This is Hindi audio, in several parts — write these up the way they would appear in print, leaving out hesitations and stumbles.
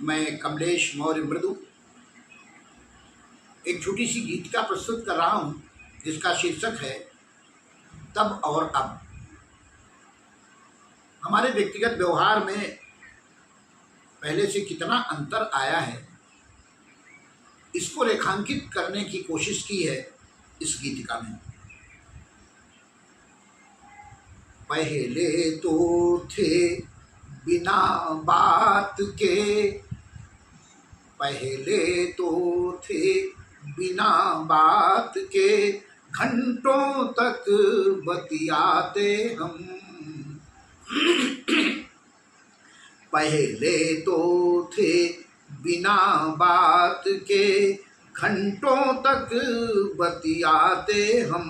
मैं कमलेश मौर्य मृदु एक छोटी सी गीतिका प्रस्तुत कर रहा हूँ जिसका शीर्षक है तब और अब। हमारे व्यक्तिगत व्यवहार में पहले से कितना अंतर आया है, इसको रेखांकित करने की कोशिश की है इस गीतिका में। पहले तो थे बिना बात के, पहले तो थे बिना बात के, घंटों तक बतियाते हम। पहले तो थे बिना बात के, घंटों तक बतियाते हम।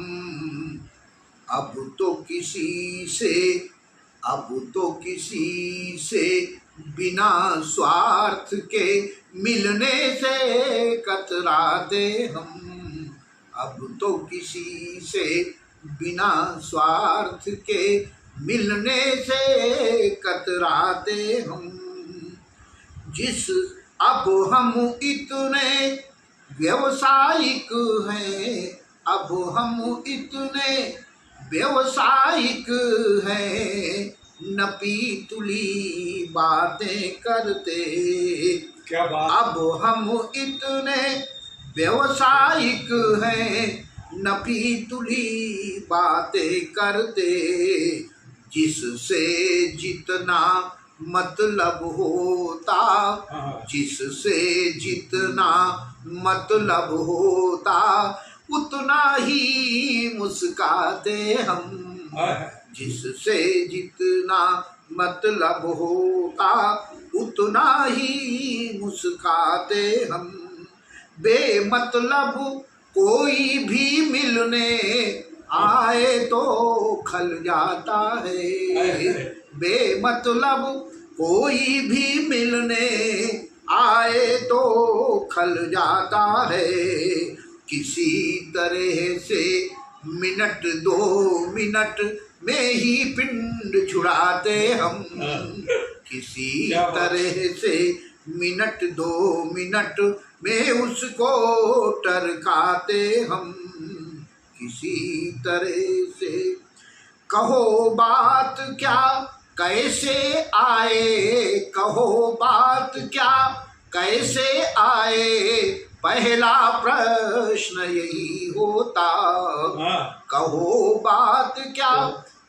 अब तो किसी से बिना स्वार्थ के मिलने से कतराते हम। अब तो किसी से बिना स्वार्थ के मिलने से कतराते हम। अब हम इतने व्यावसायिक हैं, अब हम इतने व्यावसायिक हैं, नपी तुली बातें करते। क्या बात। अब हम इतने व्यावसायिक हैं, नपी तुली बातें करते। जिससे जितना मतलब होता, जिससे जितना मतलब होता, उतना ही मुस्काते हम। जिससे जितना मतलब होता, उतना ही मुस्काते हम। बेमतलब कोई भी मिलने आए तो खल जाता है। बेमतलब कोई भी मिलने आए तो खल जाता है। किसी तरह से मिनट दो मिनट में ही पिंड छुड़ाते हम। किसी तरह से मिनट दो मिनट में उसको टरकाते हम। किसी तरह से कहो बात क्या कैसे आए, कहो बात क्या कैसे आए, पहला प्रश्न यही होता। कहो बात क्या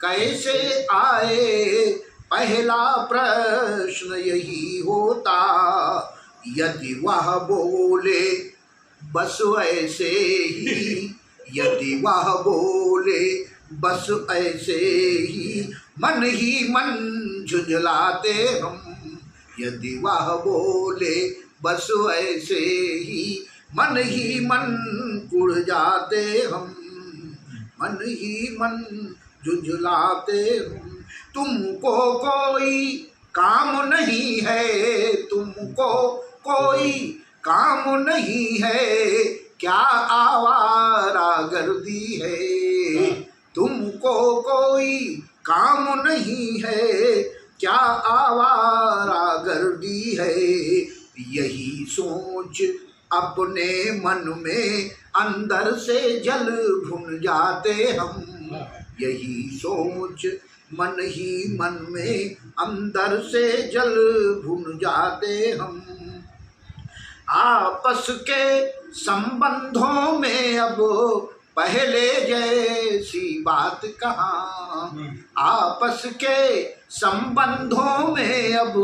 कैसे आए, पहला प्रश्न यही होता। यदि वह बोले बस ऐसे ही, यदि वह बोले बस ऐसे ही, मन ही मन झुंझलाते हम। यदि वह बोले बस ऐसे ही, मन ही मन उड़ जाते हम। मन ही मन झुंझलाते हम। तुमको कोई काम नहीं है, तुमको कोई काम नहीं है, क्या आवारा गर्दी है। तुमको कोई काम नहीं है, क्या आवारा गर्दी है। यही सोच अपने मन में अंदर से जल भुन जाते हम। यही सोच मन ही मन में अंदर से जल भुन जाते हम। आपस के संबंधों में अब पहले जैसी बात कहाँ। आपस के संबंधों में अब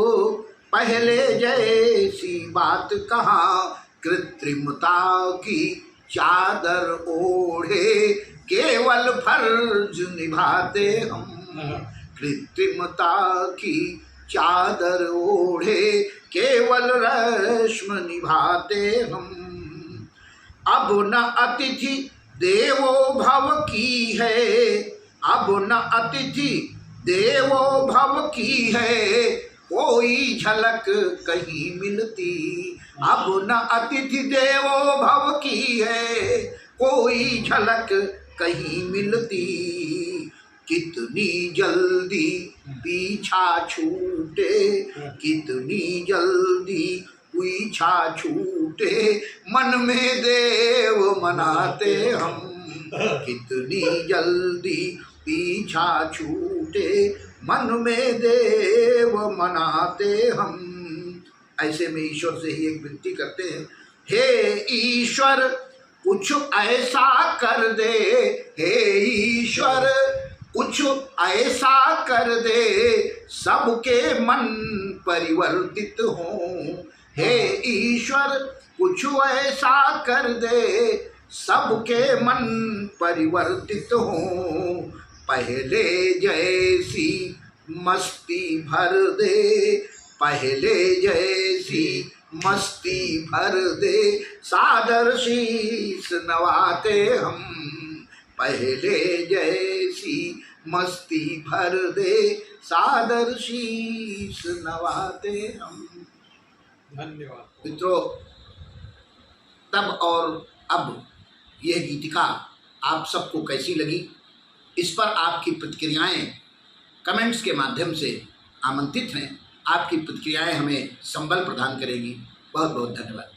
पहले जैसी बात कहाँ। कृत्रिमता की चादर ओढ़े केवल फर्ज निभाते हम। कृत्रिमता की चादर ओढ़े केवल रस्म निभाते हम। अब न अतिथि देवो भव की है, अब न अतिथि देवो भव की है, कोई झलक कहीं मिलती। अब न अतिथि देवो भव की है, कोई झलक कहीं मिलती। कितनी जल्दी पीछा छूटे, कितनी जल्दी पीछा छूटे, मन में देव मनाते हम, कितनी जल्दी पीछा छूटे, मन में देव मनाते हम। ऐसे में ईश्वर से ही एक विनती करते हैं, हे ईश्वर कुछ ऐसा कर दे, हे ईश्वर कुछ ऐसा कर दे, सबके मन परिवर्तित हों, हे ईश्वर कुछ ऐसा कर दे, सबके मन परिवर्तित हों, पहले जैसी मस्ती भर दे, पहले जैसी मस्ती भर दे, सादर शीश नवाते हम, पहले जैसी मस्ती भर दे, सादर शीश नवाते हम। धन्यवाद मित्रों, तब और अब यह गीतिका आप सबको कैसी लगी, इस पर आपकी प्रतिक्रियाएं कमेंट्स के माध्यम से आमंत्रित हैं। आपकी प्रतिक्रियाएं हमें संबल प्रदान करेगी। बहुत बहुत धन्यवाद।